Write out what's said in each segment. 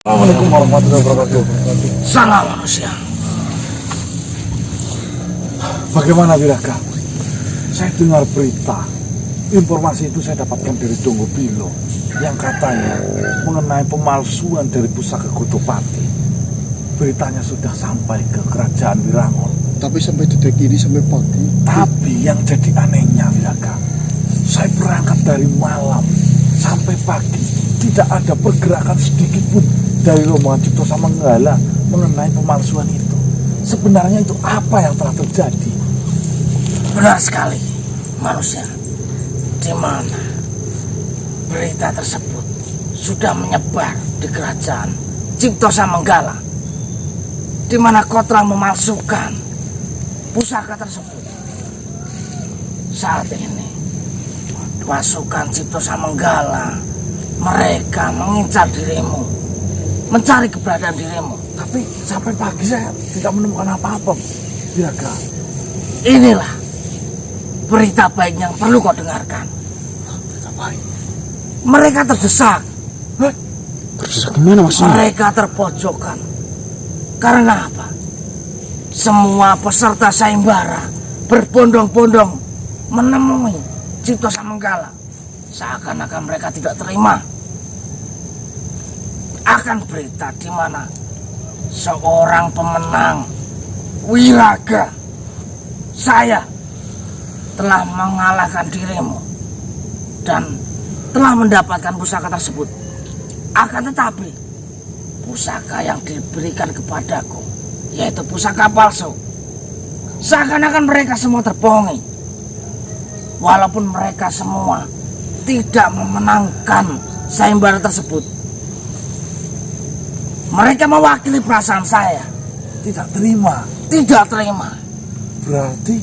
Assalamualaikum warahmatullahi wabarakatuh. Salam manusia. Bagaimana Wiraka? Saya dengar berita. Informasi itu saya dapatkan dari Donggo Bilo yang katanya mengenai pemalsuan dari pusaka Godopati. Beritanya sudah sampai ke kerajaan Wirangon. Tapi sampai detik ini sampai pagi. Tapi yang jadi anehnya Wiraka, saya berangkat dari malam sampai pagi, tidak ada pergerakan sedikit pun dari rombongan Cipto Samanggala mengenai pemalsuan itu. Sebenarnya itu apa yang telah terjadi? Benar sekali manusia. Di mana berita tersebut sudah menyebar di kerajaan Cipto Samanggala, di mana kau telah memalsukan pusaka tersebut. Saat ini pasukan Cipto Samanggala mereka mengincar dirimu, mencari keberadaan dirimu. Tapi sampai pagi saya tidak menemukan apa-apa, Wiraka. Inilah berita baik yang perlu kau dengarkan. Berita baik. Mereka terdesak. Terus gimana maksudnya? Mereka terpojokan. Karena apa? Semua peserta sayembara berbondong-bondong menemui Cipto Samanggala. Seakan-akan mereka tidak terima akan berita di mana seorang pemenang Wiraga, saya, telah mengalahkan dirimu dan telah mendapatkan pusaka tersebut. Akan tetapi pusaka yang diberikan kepadaku, yaitu pusaka palsu, seakan-akan mereka semua terbohongi. Walaupun mereka semua tidak memenangkan sayembara tersebut, mereka mewakili perasaan saya. Tidak terima. Tidak terima. Berarti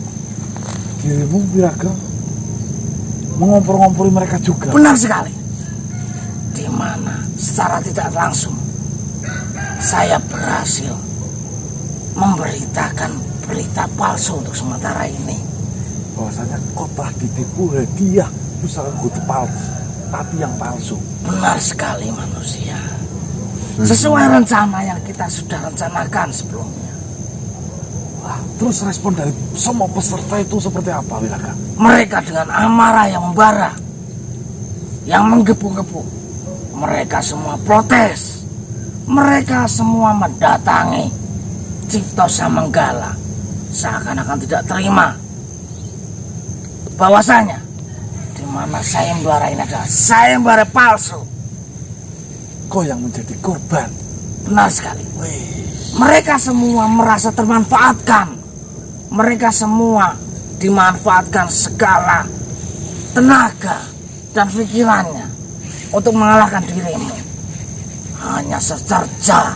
dirimu Wiraka mengompor-ngompori mereka juga. Benar sekali. Di mana secara tidak langsung saya berhasil memberitakan berita palsu untuk sementara ini. Bahwasanya kau telah ditipu hadiah pusaka Godopati yang palsu. Benar sekali manusia. Sesuai rencana yang kita sudah rencanakan sebelumnya. Wah, terus respon dari semua peserta itu seperti apa, Wiraka? Mereka dengan amarah yang membara, yang menggebu-gebu. Mereka semua protes. Mereka semua mendatangi Cipto Samanggala, seakan-akan tidak terima bahwasanya di mana sayembara ini adalah sayembara palsu. Kau yang menjadi korban. Benar sekali. Wih, Mereka semua merasa termanfaatkan. Mereka semua dimanfaatkan segala tenaga dan pikirannya untuk mengalahkan dirimu. Hanya secerca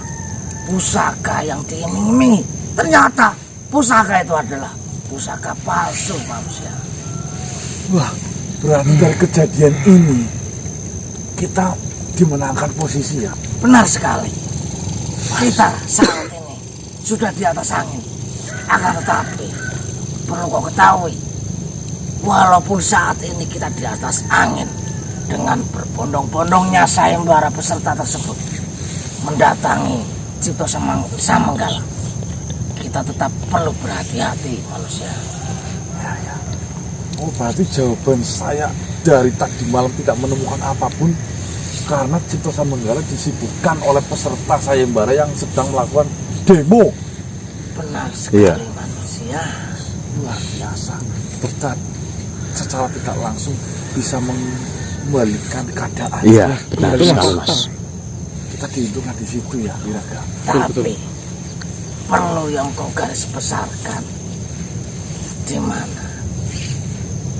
pusaka yang diiming-imingi. Ternyata pusaka itu adalah pusaka palsu manusia. wah, berarti dari kejadian ini kita dimenangkan posisi ya. Benar sekali. Kita saat ini sudah di atas angin. Akan tetapi perlu kau ketahui, walaupun saat ini kita di atas angin dengan berbondong-bondongnya sayembara peserta tersebut mendatangi Cipto Samanggala, kita tetap perlu berhati-hati manusia. Ya. Oh, berarti jawaban saya dari tadi malam tidak menemukan apapun karena Cipto Samanggala disibukkan oleh peserta sayembara yang sedang melakukan demo. Benar sekali Iya. manusia. Luar biasa. Kita secara tidak langsung bisa mengembalikan keadaan. Iya, benar Itu sekali, Mas. Kita diuntungkan di situ ya, Wiraka. Tapi perlu yang kau garis besarkan, di mana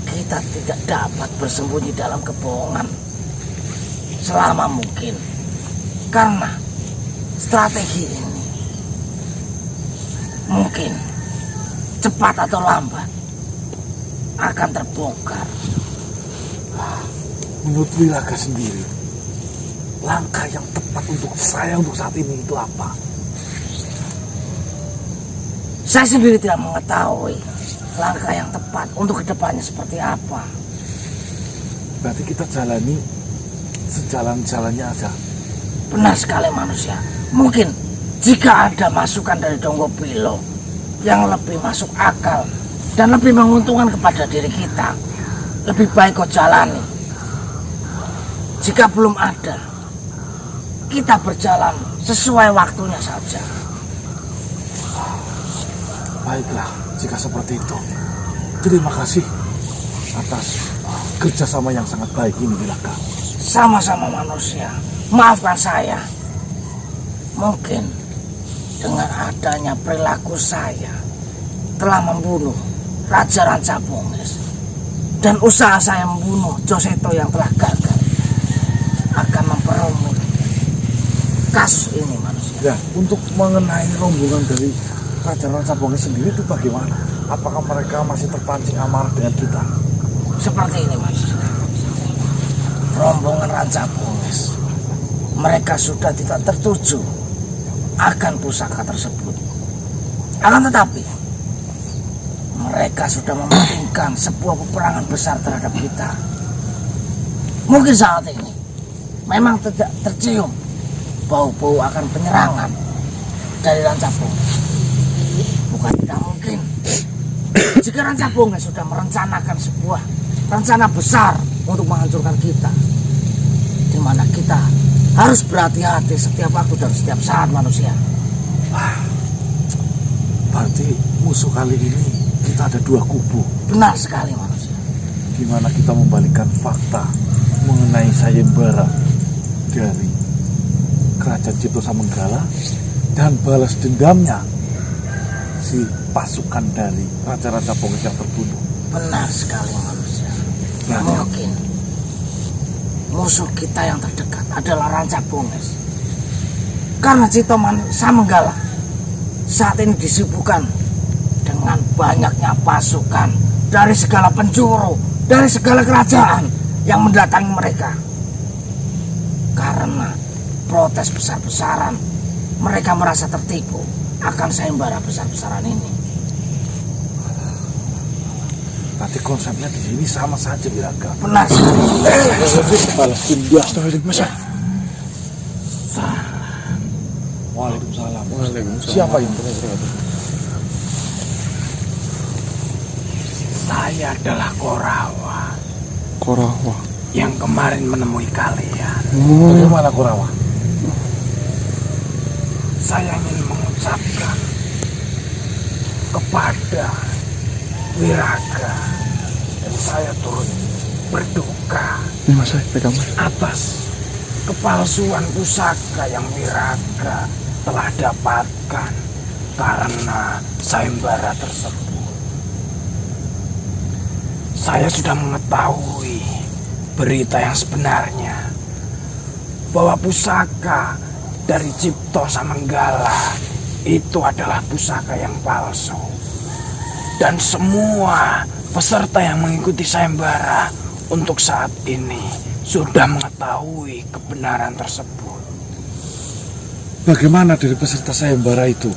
kita tidak dapat bersembunyi dalam kebohongan selama mungkin, karena strategi ini mungkin cepat atau lambat akan terbongkar. Menurut Wiraka sendiri, langkah yang tepat untuk saya untuk saat ini itu apa? Saya sendiri tidak mengetahui langkah yang tepat untuk kedepannya seperti apa. Berarti kita jalani sejalan-jalannya aja. Benar sekali manusia. Mungkin jika ada masukan dari Donggopilo yang lebih masuk akal dan lebih menguntungkan kepada diri kita, lebih baik kau jalani. Jika belum ada, kita berjalan sesuai waktunya saja. Baiklah, jika seperti itu. Terima kasih atas kerjasama yang sangat baik ini, Wilaka. Sama-sama manusia. Maafkan saya. Mungkin dengan adanya perilaku saya telah membunuh Raja Rancabungas, dan usaha saya membunuh Joseto yang telah gagal akan memperumit kasus ini manusia. Ya, untuk mengenai rombongan dari Raja Rancabungas sendiri itu bagaimana? Apakah mereka masih terpancing amarah dengan kita? Seperti ini manusia. Rombongan Rancabungas, mereka sudah tidak tertuju akan pusaka tersebut. Akan tetapi mereka sudah mementingkan sebuah peperangan besar terhadap kita. Mungkin saat ini memang tidak tercium bau-bau akan penyerangan dari Rancabungas. Bukan tidak mungkin jika Rancabungas sudah merencanakan sebuah rencana besar untuk menghancurkan kita, di mana kita harus berhati-hati setiap waktu dan setiap saat manusia. Berarti musuh kali ini kita ada dua kubu. Benar sekali manusia. Di mana kita membalikkan fakta mengenai sayembara dari Kerajaan Cipto Samanggala dan balas dendamnya si pasukan dari Raja Rancabungas yang terbunuh. Benar sekali manusia. Mungkin musuh kita yang terdekat adalah Rancabungas, karena Cipto Samanggala saat ini disibukkan dengan banyaknya pasukan dari segala penjuru, dari segala kerajaan yang mendatangi mereka. Karena protes besar-besaran, mereka merasa tertipu akan sayembara besar-besaran ini. Berarti konsepnya di sini sama saja, Wilaka. Benar sekali. Balas dendam. Astagfirullahaladzim. Waalaikumsalam. Waalaikumsalam. Siapa ini? Saya adalah Korawa Korawa. yang kemarin menemui kalian. Bagaimana Korawa? Saya ingin mengucapkan kepada Wiraga dan saya turut berduka Ini mas, saya pegang mas. atas kepalsuan pusaka yang Wiraga telah dapatkan karena sayembara tersebut. Saya sudah mengetahui berita yang sebenarnya bahwa pusaka dari Cipto Samanggala itu adalah pusaka yang palsu. Dan semua peserta yang mengikuti sayembara untuk saat ini sudah mengetahui kebenaran tersebut. Bagaimana dari peserta sayembara itu?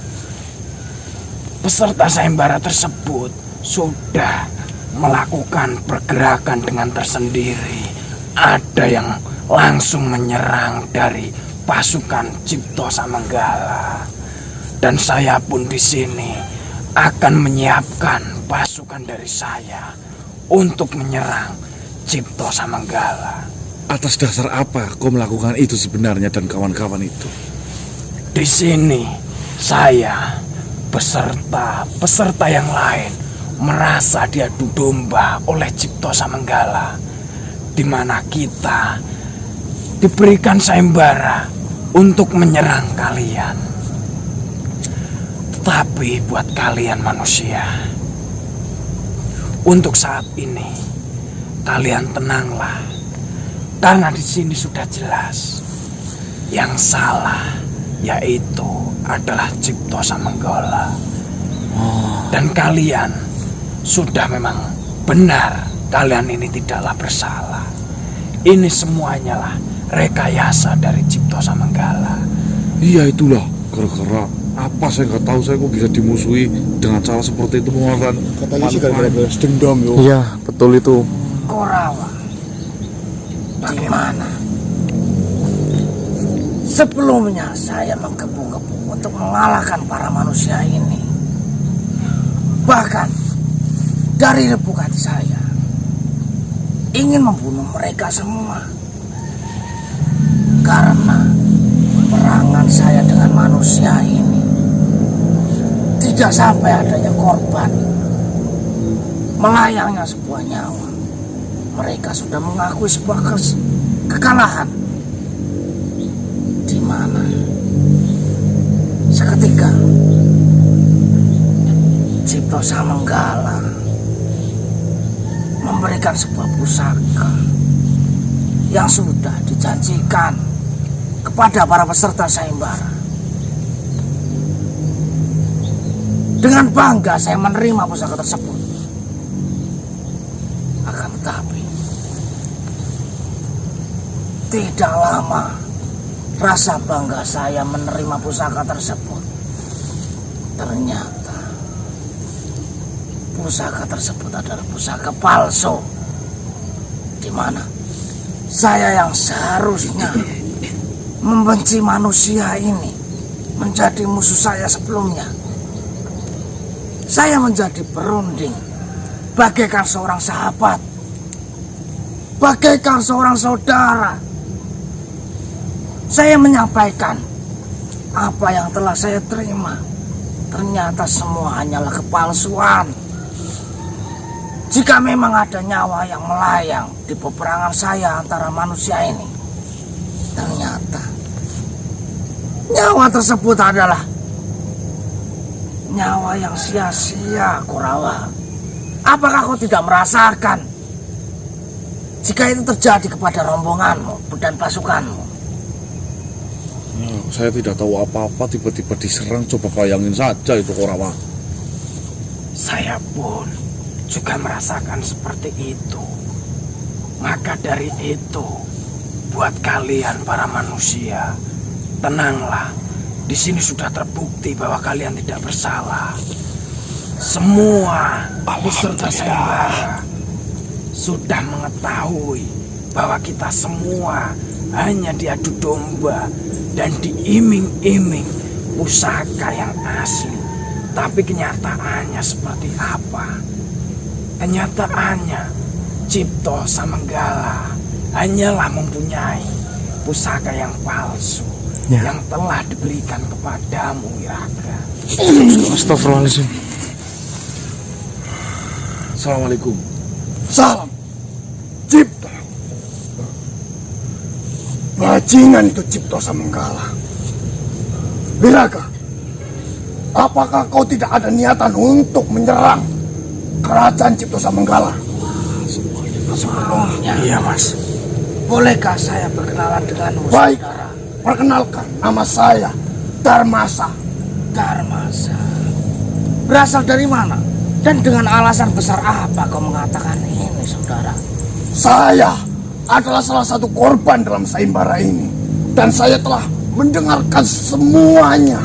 Peserta sayembara tersebut sudah melakukan pergerakan dengan tersendiri. Ada yang langsung menyerang dari pasukan Cipto Samanggala. Dan saya pun di sini akan menyiapkan pasukan dari saya untuk menyerang Cipto Samanggala. Atas dasar apa kau melakukan itu sebenarnya dan kawan-kawan itu? Di sini saya beserta peserta yang lain merasa diadu domba oleh Cipto Samanggala, di mana kita diberikan sayembara untuk menyerang kalian. Tapi buat kalian manusia, untuk saat ini kalian tenanglah, karena di sini sudah jelas yang salah yaitu adalah Cipto Samanggala. Dan kalian sudah memang benar, kalian ini tidaklah bersalah. Ini semuanya lah rekayasa dari Cipto Samanggala. Iya itulah, gara-gara apa saya nggak tahu, saya kok bisa dimusuhi dengan cara seperti itu, mengeluarkan Katanya sih gara-gara balas dendam yo. Iya, betul itu. Korawa, bagaimana? Sebelumnya saya menggebu-gebu untuk mengalahkan para manusia ini. Bahkan dari lubuk hati saya ingin membunuh mereka semua. Karena peperangan saya dengan manusia ini tidak sampai adanya korban. Melayangnya sebuah nyawa. Mereka sudah mengakui sebuah kekalahan. Di mana seketika Cipto Samanggala memberikan sebuah pusaka yang sudah dijanjikan kepada para peserta sayembara. Dengan bangga saya menerima pusaka tersebut. Akan tetapi tidak lama rasa bangga saya menerima pusaka tersebut. Ternyata pusaka tersebut adalah pusaka palsu, di mana saya yang seharusnya membenci manusia ini menjadi musuh saya sebelumnya. Saya menjadi berunding bagaikan seorang sahabat, bagaikan seorang saudara. Saya menyampaikan apa yang telah saya terima. Ternyata semua hanyalah kepalsuan. Jika memang ada nyawa yang melayang di peperangan saya antara manusia ini, ternyata nyawa tersebut adalah nyawa yang sia-sia, Korawa. Apakah kau tidak merasakan jika itu terjadi kepada rombonganmu dan pasukanmu? Saya tidak tahu apa-apa, tiba-tiba diserang. Coba bayangin saja itu, Korawa. Saya pun juga merasakan seperti itu. Maka dari itu, buat kalian para manusia, tenanglah. Di sini sudah terbukti bahwa kalian tidak bersalah. Semua peserta sayembara sudah mengetahui bahwa kita semua hanya diadu domba dan diiming-iming pusaka yang asli. Tapi kenyataannya seperti apa? Kenyataannya Cipto Samanggala hanyalah mempunyai pusaka yang palsu yang telah diberikan kepadamu, Wiraka. Astagfirullahaladzim. Assalamualaikum. Salam, Cipto. Bajingan itu Cipto Samanggala. Wiraka, apakah kau tidak ada niatan untuk menyerang kerajaan Cipto Samanggala? Sebelumnya, Iya, Mas. bolehkah saya berkenalan denganmu, Baik, saudara? perkenalkan, nama saya Darmasa. Darmasa. Berasal dari mana? Dan dengan alasan besar apa kau mengatakan ini, saudara? Saya adalah salah satu korban dalam sayembara ini. Dan saya telah mendengarkan semuanya,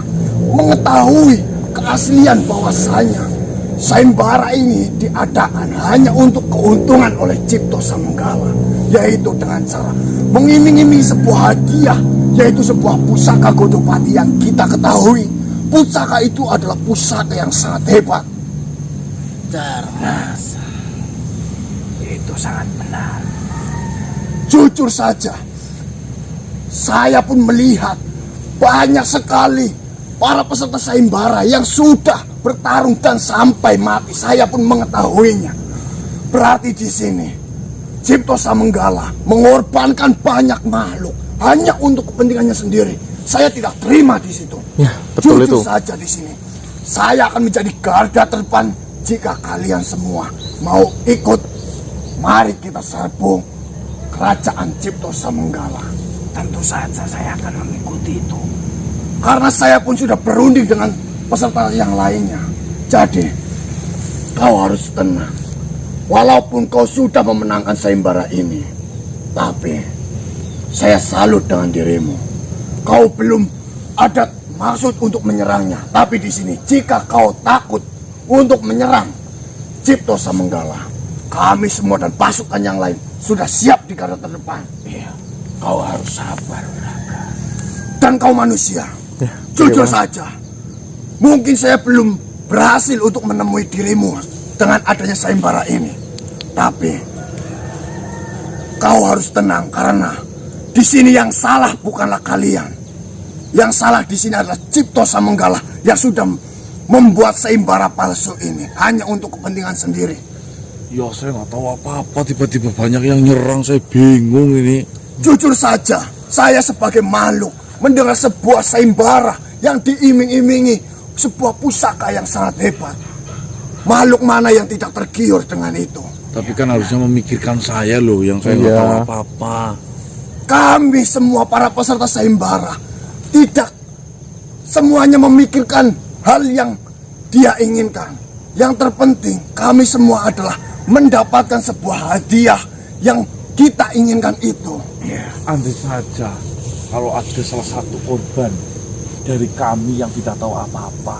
mengetahui keaslian bahwasanya sayembara ini diadakan hanya untuk keuntungan oleh Cipto Samanggala, yaitu dengan cara mengiming-iming sebuah hadiah, yaitu sebuah pusaka Godopati yang kita ketahui pusaka itu adalah pusaka yang sangat hebat. Darmasa. Itu sangat benar. Jujur saja, saya pun melihat banyak sekali para peserta sayembara yang sudah bertarung dan sampai mati. Saya pun mengetahuinya. Berarti di sini Cipto Samanggala mengorbankan banyak makhluk hanya untuk kepentingannya sendiri. Saya tidak terima di situ. Ya, betul Jujur itu. saja di sini, saya akan menjadi garda terdepan. Jika kalian semua mau ikut, mari kita serbu kerajaan Cipto Samanggala. Tentu saja saya akan mengikuti itu. Karena saya pun sudah berunding dengan peserta yang lainnya. Jadi, kau harus tenang. Walaupun kau sudah memenangkan sayembara ini, tapi saya salut dengan dirimu. Kau belum ada maksud untuk menyerangnya. Tapi di sini, jika kau takut untuk menyerang Cipto Samanggala, kami semua dan pasukan yang lain sudah siap di garda terdepan. Iya, kau harus sabar, Wiraka. Dan kau manusia, Ya, jujur bagaimana? saja, mungkin saya belum berhasil untuk menemui dirimu dengan adanya sayembara ini. Tapi kau harus tenang karena di sini yang salah bukanlah kalian. Yang salah di sini adalah Cipto Samanggala yang sudah membuat sayembara palsu ini hanya untuk kepentingan sendiri. Ya saya nggak tahu apa-apa, tiba-tiba banyak yang nyerang, saya bingung ini. Jujur saja, saya sebagai makhluk mendengar sebuah sayembara yang diiming-imingi sebuah pusaka yang sangat hebat. Makhluk mana yang tidak tergiur dengan itu? Tapi kan harusnya memikirkan saya loh, yang saya nggak Iya. tahu apa-apa. Kami semua para peserta sayembara tidak semuanya memikirkan hal yang dia inginkan. Yang terpenting kami semua adalah mendapatkan sebuah hadiah yang kita inginkan itu. Andai saja kalau ada salah satu korban dari kami yang tidak tahu apa-apa.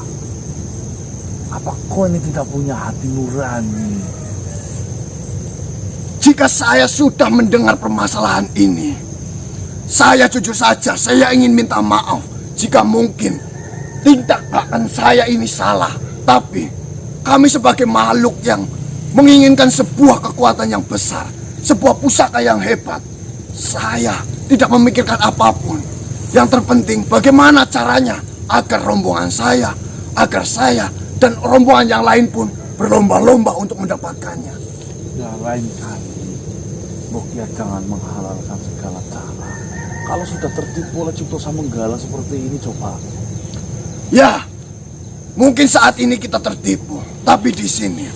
Apa kau ini tidak punya hati nurani? Jika saya sudah mendengar permasalahan ini, saya jujur saja, saya ingin minta maaf jika mungkin tindakan saya ini salah. Tapi kami sebagai makhluk yang menginginkan sebuah kekuatan yang besar, sebuah pusaka yang hebat, saya tidak memikirkan apapun. Yang terpenting bagaimana caranya agar rombongan saya, agar saya dan rombongan yang lain pun berlomba-lomba untuk mendapatkannya. Ya lain kali, Mukia jangan menghalalkan segala cara. Kalau sudah tertipu oleh Cipto Samanggala seperti ini, coba. Ya, mungkin saat ini kita tertipu, tapi di sini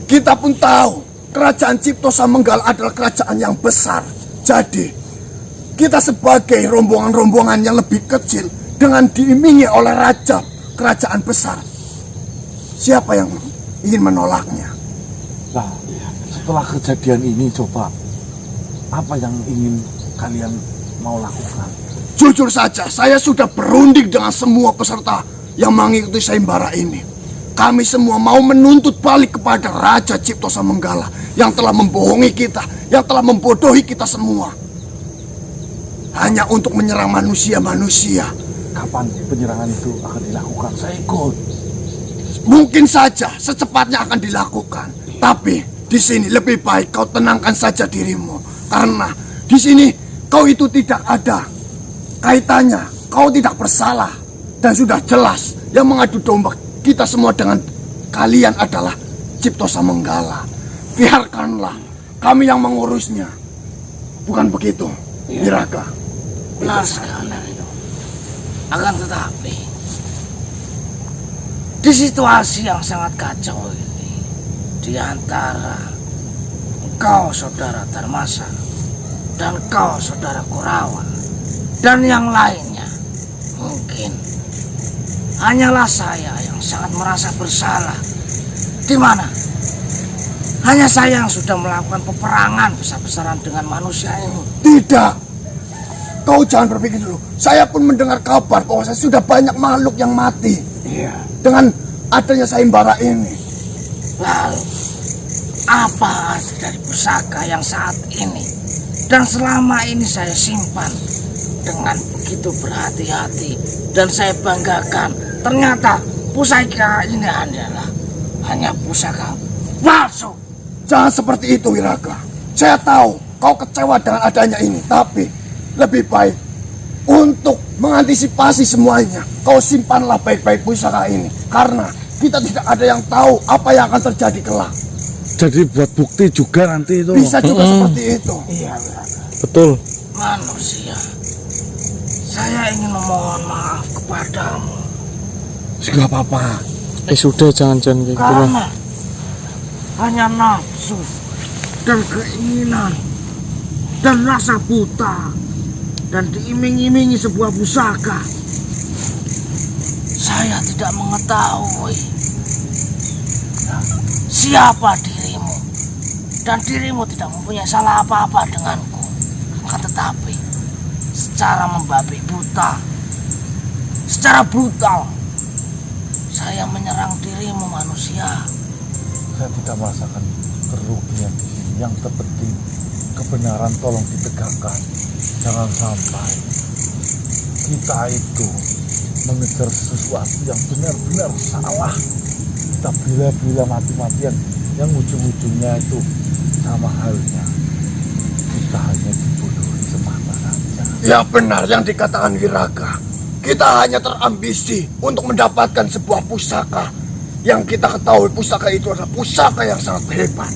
kita pun tahu kerajaan Cipto Samanggala adalah kerajaan yang besar. Jadi, kita sebagai rombongan-rombongan yang lebih kecil dengan diimingi oleh raja kerajaan besar, siapa yang ingin menolaknya? Nah, setelah kejadian ini, coba apa yang ingin kalian mau lakukan? Jujur saja, saya sudah berunding dengan semua peserta yang mengikuti sayembara ini. Kami semua mau menuntut balik kepada Raja Cipto Samanggala yang telah membohongi kita, yang telah membodohi kita semua. Hanya untuk menyerang manusia-manusia. Kapan penyerangan itu akan dilakukan? Saya ikut. Mungkin saja secepatnya akan dilakukan. Tapi di sini lebih baik kau tenangkan saja dirimu. Karena di sini kau itu tidak ada kaitannya, kau tidak bersalah. Dan sudah jelas yang mengadu domba kita semua dengan kalian adalah Cipto Samanggala. Biarkanlah kami yang mengurusnya. Bukan begitu, Wiraka? Benar sekali itu. Akan tetapi di situasi yang sangat kacau ini, di antara kau saudara Dharmasa dan kau saudara Kurawa dan yang lainnya, mungkin hanyalah saya yang sangat merasa bersalah. Di mana hanya saya yang sudah melakukan peperangan besar-besaran dengan manusia ini. Tidak. Kau jangan berpikir dulu. Saya pun mendengar kabar bahwa saya sudah banyak makhluk yang mati. Iya. Dengan adanya sayembara ini. Lalu, apa arti dari pusaka yang saat ini dan selama ini saya simpan dengan begitu berhati-hati dan saya banggakan? Ternyata pusaka ini adalah hanya pusaka palsu. Jangan seperti itu, Wiraka. Saya tahu kau kecewa dengan adanya ini. Tapi lebih baik untuk mengantisipasi semuanya, kau simpanlah baik-baik pusaka ini. Karena kita tidak ada yang tahu apa yang akan terjadi kelak. Jadi buat bukti juga nanti itu. Bisa juga seperti itu. Iya. Betul. Manusia, saya ingin memohon maaf kepadamu Gak apa-apa. Sudah jangan-jangan kayak gitu lah. karena hanya nafsu dan keinginan dan rasa buta dan diiming-imingi sebuah pusaka. Saya tidak mengetahui siapa dirimu dan dirimu tidak mempunyai salah apa-apa denganku. Akan tetapi secara membabi buta, secara brutal, saya menyerang dirimu manusia. Saya tidak merasakan kerugian di sini. Yang terpenting kebenaran tolong ditegakkan. Jangan sampai kita itu mengejar sesuatu yang benar-benar salah. Kita bila-bila mati-matian yang ujung-ujungnya itu sama halnya kita hanya dibodohi semata saja. Ya benar yang dikatakan Wiraga. Kita hanya terambisi untuk mendapatkan sebuah pusaka yang kita ketahui pusaka itu adalah pusaka yang sangat hebat.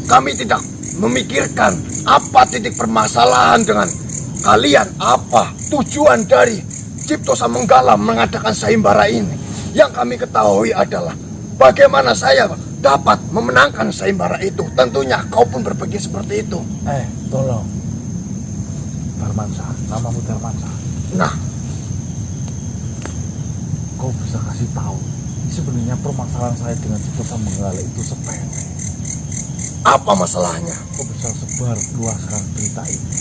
Kami tidak memikirkan apa titik permasalahan dengan kalian, apa tujuan dari Cipto Samanggala mengadakan sayembara ini. Yang kami ketahui adalah bagaimana saya dapat memenangkan sayembara itu. Tentunya kau pun berpikir seperti itu. Tolong Darmansa, namamu Darmansa. Nah, Kau bisa kasih tahu sebenarnya permasalahan saya dengan Cipto Samanggala itu sepele. apa masalahnya? Kau bisa sebar luaskan berita ini.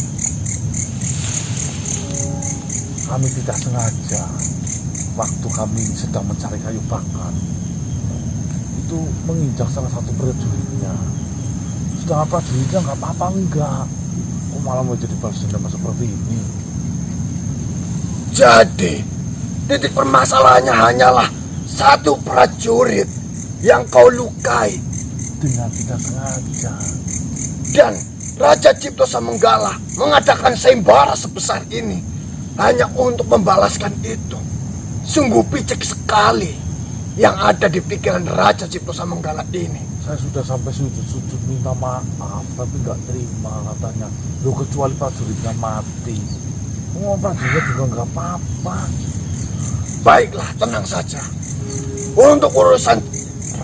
Kami tidak sengaja waktu kami sedang mencari kayu bakar itu menginjak salah satu prajuritnya. Sedangkan prajuritnya nggak apa-apa enggak. Kok malah mau jadi balas dendam seperti ini? Jadi, titik permasalahannya hanyalah satu prajurit yang kau lukai. Dengan tidak sengaja. Dan Raja Cipto Samanggala mengadakan sayembara sebesar ini hanya untuk membalaskan itu. Sungguh picik sekali yang ada di pikiran Raja Cipto Samanggala ini. Saya sudah sampai sujud-sujud minta maaf, tapi nggak terima katanya. Loh, kecuali prajuritnya mati. Oh, prajuritnya juga nggak apa-apa. Baiklah, tenang saja. Untuk urusan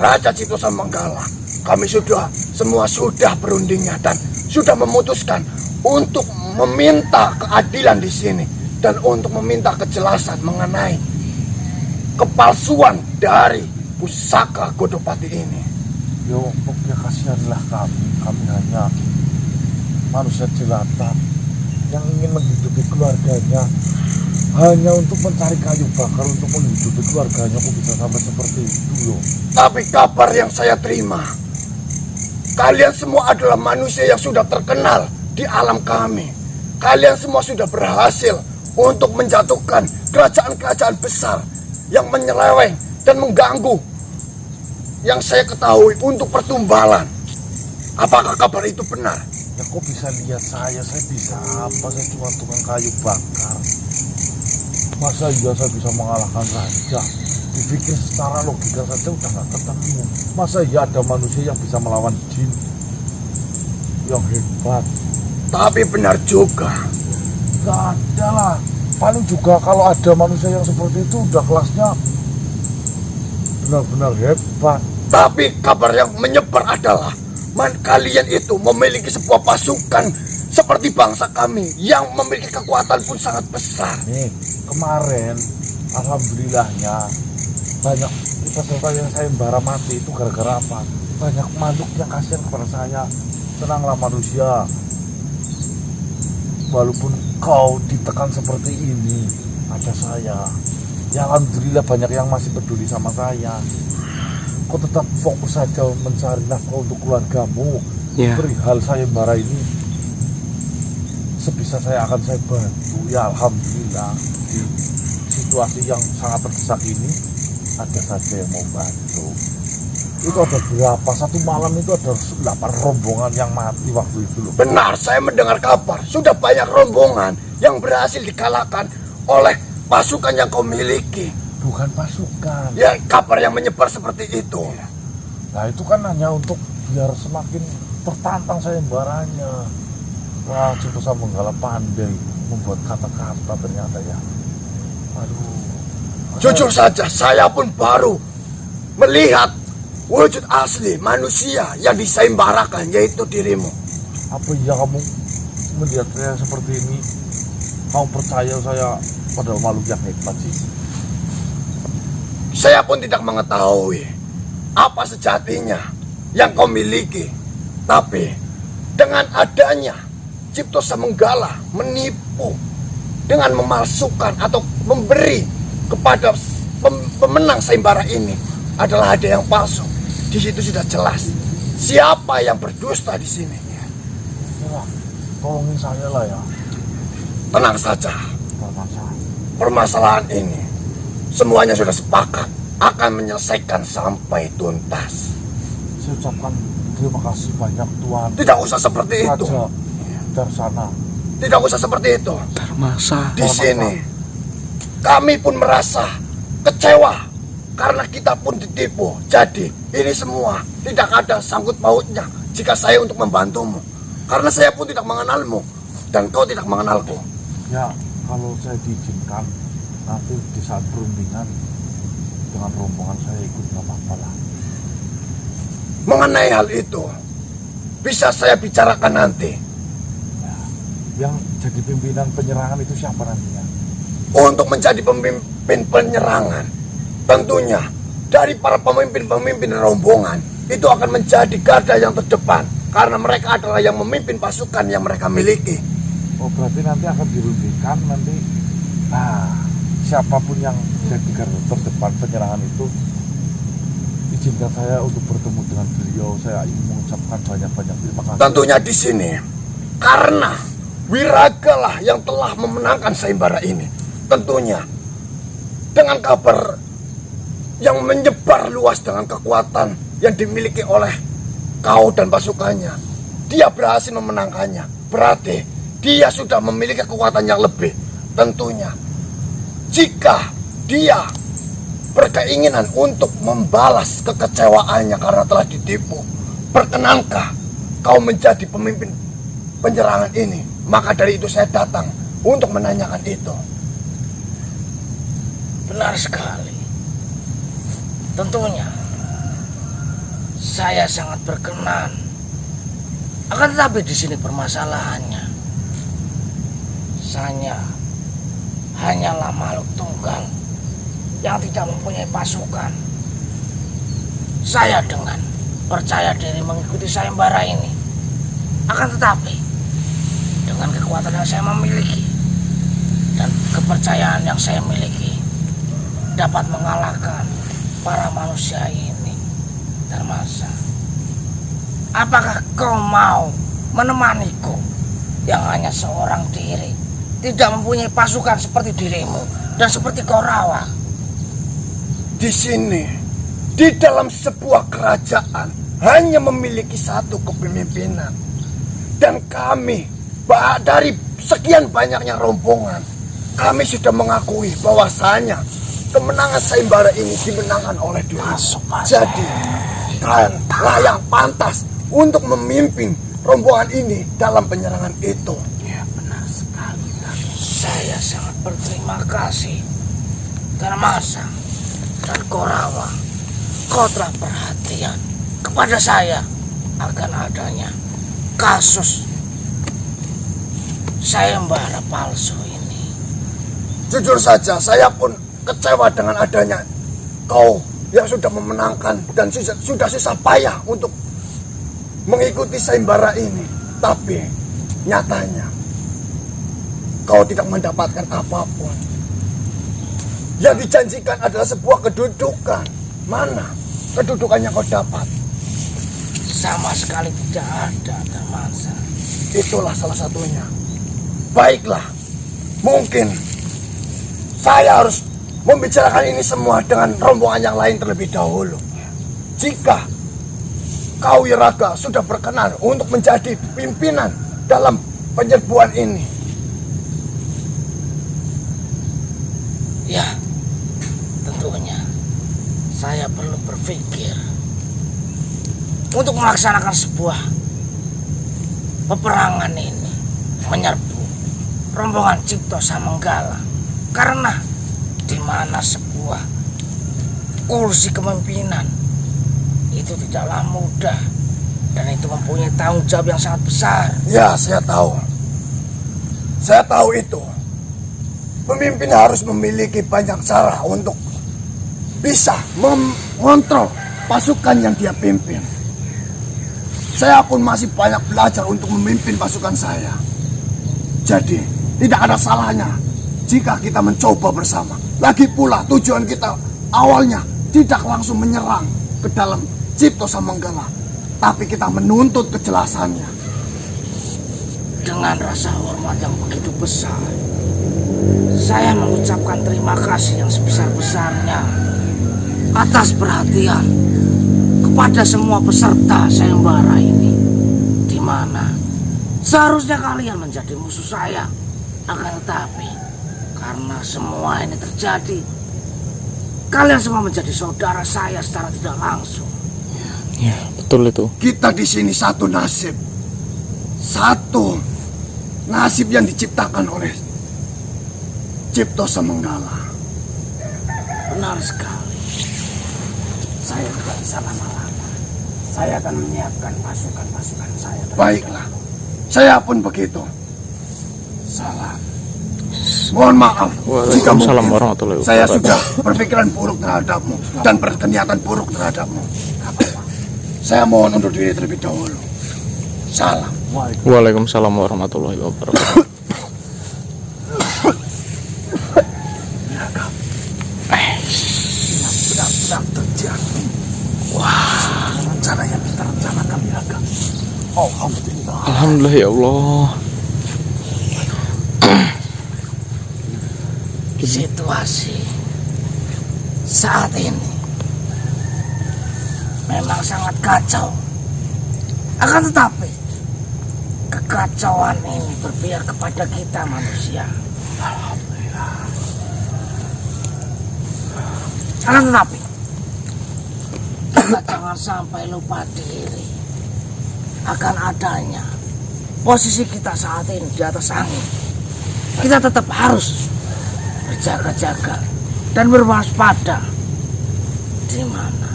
Raja Cipto Samanggala, kami semua sudah berundingnya dan sudah memutuskan untuk meminta keadilan di sini dan untuk meminta kejelasan mengenai kepalsuan dari pusaka Godopati ini. Yo, pokoknya kasihanlah kami hanya manusia jelata yang ingin menghidupi keluarganya hanya untuk mencari kayu bakar untuk menghidupi keluarganya. Kok bisa sampai seperti itu loh? Tapi kabar yang saya terima, kalian semua adalah manusia yang sudah terkenal di alam kami. Kalian semua sudah berhasil untuk menjatuhkan kerajaan-kerajaan besar yang menyeleweng dan mengganggu yang saya ketahui untuk pertumbalan. Apakah kabar itu benar? Ya kok bisa lihat saya bisa apa? Saya cuma tukang kayu bakar. Masa iya saya bisa mengalahkan raja? Dipikir secara logika saja udah gak ketemu. Masa iya ada manusia yang bisa melawan jin yang hebat? Tapi benar juga. Gak ada lah. Paling juga kalau ada manusia yang seperti itu udah kelasnya benar-benar hebat. Tapi kabar yang menyebar adalah kalian itu memiliki sebuah pasukan seperti bangsa kami yang memiliki kekuatan pun sangat besar. Nih, kemarin alhamdulillahnya banyak peserta yang sayembara mati itu gara-gara apa? Banyak makhluk yang kasihan kepada saya. Tenanglah manusia. Walaupun kau ditekan seperti ini, ada saya. Ya alhamdulillah banyak yang masih peduli sama saya. Kau tetap fokus saja mencari nafkah untuk keluargamu. Ya. Perihal sayembara ini, sebisa saya akan saya bantu. Ya alhamdulillah di situasi yang sangat terdesak ini ada saja yang mau bantu. Itu ada berapa? Satu malam itu ada 8 rombongan yang mati waktu itu loh. Benar, saya mendengar kabar sudah banyak rombongan yang berhasil dikalahkan oleh pasukan yang kau miliki. Bukan pasukan. Ya, kabar yang menyebar seperti itu. Nah itu kan hanya untuk biar semakin tertantang sayembaranya. Wah, Cipto Samanggala pandai membuat kata-kata ternyata ya. Aduh. Jujur saja, saya pun baru melihat wujud asli manusia yang disayembarakan, yaitu dirimu. Apa iya kamu melihat saya seperti ini? Kamu percaya saya pada makhluk yang hebat sih? Saya pun tidak mengetahui apa sejatinya yang kau miliki. Tapi dengan adanya Cipto Samanggala menipu dengan memalsukan atau memberi kepada pemenang sayembara ini adalah hadiah yang palsu. Di situ sudah jelas siapa yang berdusta di sini. Ya, tolongin saya lah ya. Tenang saja, Darmasa? Permasalahan ini semuanya sudah sepakat akan menyelesaikan sampai tuntas. Saya ucapkan terima kasih banyak Tuan. Tidak usah seperti itu. Raja Darsana. Tidak usah seperti itu. Darmasa. Di sini kami pun merasa kecewa karena kita pun ditipu. Jadi ini semua tidak ada sangkut pautnya jika saya untuk membantumu. Karena saya pun tidak mengenalmu dan kau tidak mengenalku. Ya, kalau saya diizinkan, nanti di saat perundingan dengan rombongan saya ikut, nggak apa-apa lah. Mengenai hal itu bisa saya bicarakan nanti. Yang jadi pimpinan penyerangan itu siapa nantinya? Untuk menjadi pemimpin penyerangan, tentunya dari para pemimpin-pemimpin rombongan itu akan menjadi garda yang terdepan karena mereka adalah yang memimpin pasukan yang mereka miliki. Oh, berarti nanti akan dirundingkan nanti. Nah, siapapun yang jadi garda terdepan penyerangan itu, izinkan saya untuk bertemu dengan beliau. Saya ingin mengucapkan banyak-banyak terima kasih. Tentunya di sini karena Wiraga lah yang telah memenangkan sayembara ini. Tentunya dengan kabar yang menyebar luas dengan kekuatan yang dimiliki oleh kau dan pasukannya, dia berhasil memenangkannya. Berarti dia sudah memiliki kekuatan yang lebih. Tentunya jika dia berkeinginan untuk membalas kekecewaannya karena telah ditipu, perkenankah kau menjadi pemimpin penyerangan ini? Maka dari itu saya datang untuk menanyakan itu. Benar sekali. Tentunya saya sangat berkenan. Akan tetapi di sini permasalahannya, saya hanyalah makhluk tunggal yang tidak mempunyai pasukan. Saya dengan percaya diri mengikuti sayembara ini. Akan tetapi dengan kekuatan yang saya memiliki dan kepercayaan yang saya miliki dapat mengalahkan para manusia ini. Darmasa, apakah kau mau menemaniku yang hanya seorang diri, tidak mempunyai pasukan seperti dirimu dan seperti Korawa? Di sini, di dalam sebuah kerajaan hanya memiliki satu kepemimpinan. Dan kami, dari sekian banyaknya rombongan, kami sudah mengakui bahwasanya kemenangan sayembara ini dimenangkan oleh diri. Jadi, kalianlah yang pantas untuk memimpin rombongan ini dalam penyerangan itu. Ya, benar sekali. Saya sangat berterima kasih. Darmasa dan Korawa, kau telah perhatian kepada saya akan adanya kasus sayembara palsu ini. Jujur saja, saya pun kecewa dengan adanya kau yang sudah memenangkan dan sudah susah payah untuk mengikuti sayembara ini. Tapi nyatanya kau tidak mendapatkan apapun. Yang dijanjikan adalah sebuah kedudukan. Mana kedudukan yang kau dapat? Sama sekali tidak ada, Darmasa. Itulah salah satunya. Baiklah, mungkin saya harus membicarakan ini semua dengan rombongan yang lain terlebih dahulu. Jika kau Wiraga sudah berkenan untuk menjadi pimpinan dalam penyerbuan ini. Ya, tentunya saya perlu berpikir untuk melaksanakan sebuah peperangan ini, menyerbu rombongan Cipto Samanggala, karena di mana sebuah kursi kepemimpinan itu tidaklah mudah dan itu mempunyai tanggung jawab yang sangat besar. Ya, saya tahu. Saya tahu itu. Pemimpin harus memiliki banyak cara untuk bisa mengontrol pasukan yang dia pimpin. Saya pun masih banyak belajar untuk memimpin pasukan saya. Jadi, tidak ada salahnya jika kita mencoba bersama. Lagi pula tujuan kita awalnya tidak langsung menyerang ke dalam Cipto Samanggala, tapi kita menuntut kejelasannya. Dengan rasa hormat yang begitu besar, saya mengucapkan terima kasih yang sebesar-besarnya atas perhatian kepada semua peserta sayembara ini, di mana seharusnya kalian menjadi musuh saya, akan tetapi karena semua ini terjadi, kalian semua menjadi saudara saya secara tidak langsung. Ya, betul itu. Kita di sini satu nasib. Satu nasib yang diciptakan oleh Cipto Samanggala. Benar sekali. Saya tidak bisa lama-lama. Saya akan menyiapkan pasukan-pasukan saya. Baiklah, saya pun begitu. Salam. Mohon maaf jika Waalaikumsalam mungkin warahmatullahi saya wabarakatuh. sudah berpikiran buruk terhadapmu dan berniatan buruk terhadapmu. Saya mohon undur diri terlebih dahulu. Salam. Waalaikumsalam warahmatullahi wabarakatuh. Benar-benar terjadi. Wah, rencana yang kita rencanakan Juraga. Alhamdulillah. Alhamdulillah ya Allah. Situasi saat ini memang sangat kacau. Akan tetapi kekacauan ini berpihak kepada kita manusia. Alhamdulillah. Akan tetapi kita jangan sampai lupa diri akan adanya posisi kita saat ini di atas angin. Kita tetap harus berjaga-jaga dan berwaspada, di mana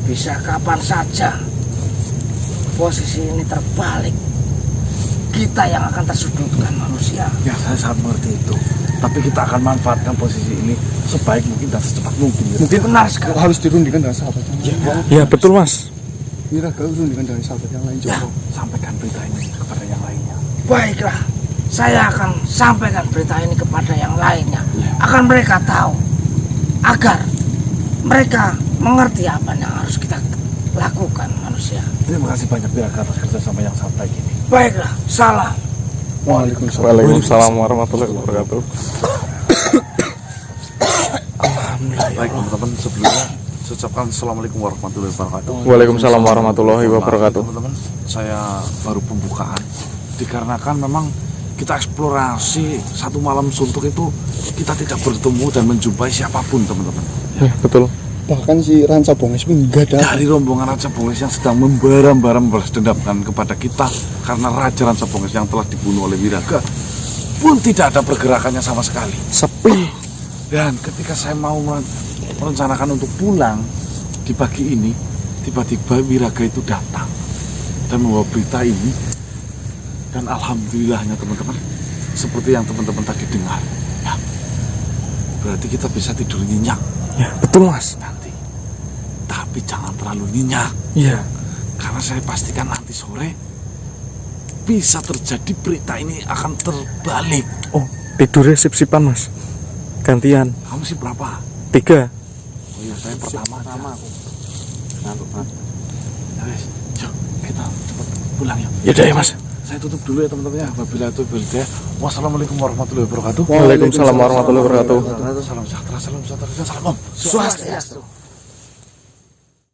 bisa kapan saja posisi ini terbalik, kita yang akan tersudutkan manusia. Ya, saya sangat mengerti itu. Tapi kita akan manfaatkan posisi ini sebaik mungkin dan secepat mungkin. Mungkin Benar sekali. harus dirundingkan dengan sahabat yang lain. Ya, betul Mas. Mira, kau rundingkan dengan sahabat yang lain. Ya. Coba. Sampaikan berita ini kepada yang lainnya. Baiklah, saya akan sampaikan berita ini kepada yang lainnya. Akan mereka tahu, agar mereka mengerti apa yang harus kita lakukan manusia. Terima kasih banyak Juraga atas kerjasama yang sangat baik ini. Baiklah, salam. Waalaikumsalam warahmatullahi wabarakatuh. Baik teman-teman, sebelumnya saya ucapkan Assalamualaikum warahmatullahi wabarakatuh. Waalaikumsalam warahmatullahi wabarakatuh. Teman-teman, saya baru pembukaan. Dikarenakan memang kita eksplorasi satu malam suntuk itu kita tidak bertemu dan menjumpai siapapun teman-teman. Ya, betul. Bahkan si Ranca Bonges pun enggak ada. Dari rombongan Raja Bonges yang sedang membaram-baram balas dendam kepada kita karena Raja Ranca Bonges yang telah dibunuh oleh Wiraga pun tidak ada pergerakannya sama sekali. Sepi. Dan ketika saya mau merencanakan untuk pulang di pagi ini, tiba-tiba Wiraga itu datang dan membawa berita ini. Dan alhamdulillahnya teman-teman, seperti yang teman-teman tadi dengar, ya, berarti kita bisa tidur nyenyak Ya, betul Mas. nanti. Tapi jangan terlalu nyenyak, Iya. karena saya pastikan nanti sore bisa terjadi berita ini akan terbalik. Oh, tidurnya sip-sipan Mas. Gantian. Kamu sih berapa? 3. Oh iya, saya pertama aku. Ngantuk banget. Ya wes, yuk kita cepat pulang yuk. Ya udah ya Mas. Saya tutup dulu ya teman-teman ya. Wabillahi taufiq wal hidayah. Wassalamualaikum warahmatullahi wabarakatuh. Waalaikumsalam warahmatullahi wabarakatuh. Salam sejahtera, salam sejahtera, salam Om. Swastiastu.